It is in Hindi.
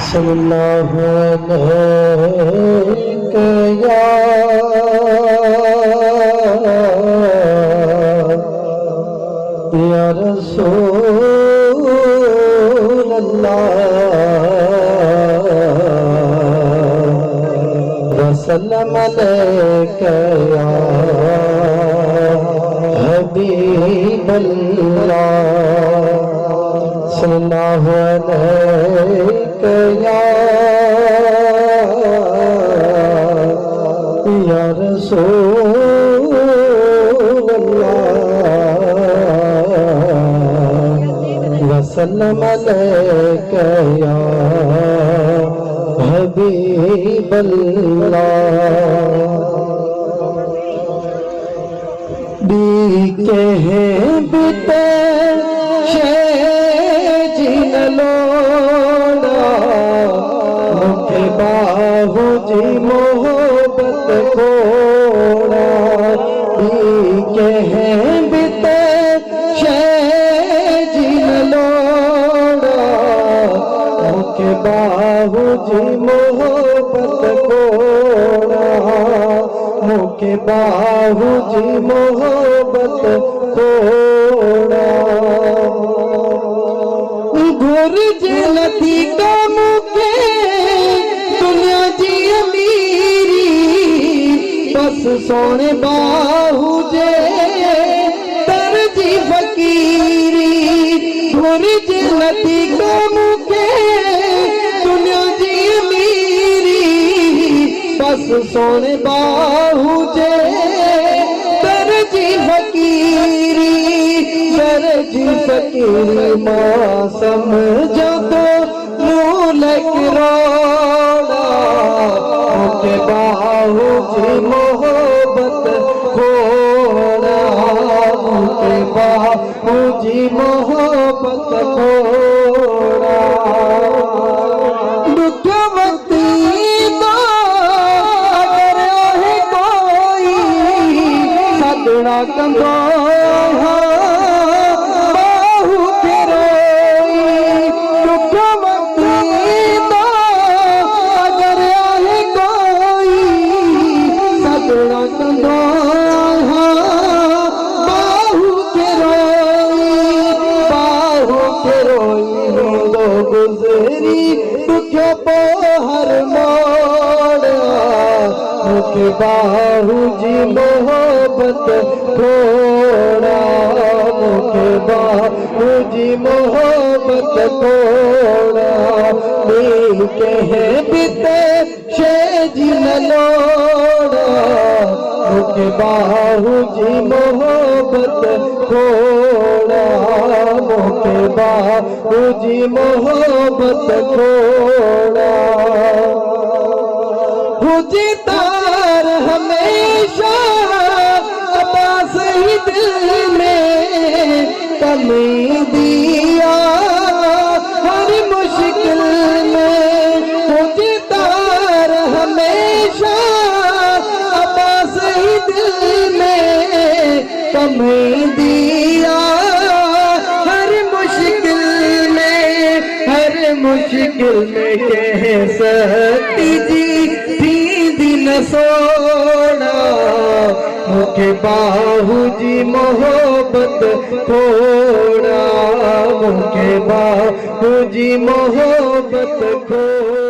सल्लल्लाहु अलैहि या रसूल अल्लाह वसल्लम अलैका या हबीब अल्लाह सल्लल्लाहु अलैका या रसूल अल्लाह वसल्लम अलैका या हबीब अल्लाह बीके हैं बिते मुखे बाहु जी मोहब्बत खोड़ा के हैं बिते जी लोड़ा मुखे बाहु जी मोहब्बत खोड़ा मुखे बाहु जी मोहब्बत खोड़ा घुर जलती का मुके दुनिया जी अमीरी बस सोने बाहु जे तरजी फकीरी घुर जलती का मुके दुनिया जी अमीरी बस सोने बाहु जे तरजी फकीरी तरजी फकीरी मां समझो तो मूलक रोड़ा मुझे बाहु जी मोहब्बत खोड़ा मुझे बाहु जी मोहब्बत खोड़ा दुख वक्ती तो अगर है कोई सदड़ा कंधो गुजरी दुखे हर मोड़ा मुखे बाहु जी मोहब्बत खोड़ा मुखे बाहु जी मोहब्बत खोड़ा के हैं बिते जी न लोड़ा मुखे बाहु जी मोहब्बत खोड़ा मुखे बाहु जी मोहब्बत खोड़ा हुजी तार हमेशा पास ही दिल में कमी दिया हर मुश्किल में हुजी तार हमेशा पास ही दिल में कमी दिया मुश्किल में कह सकती जी थी दिन सोना मुखे बाहु जी मोहब्बत खोड़ा मुखे बाहु जी मोहब्बत खोड़ा।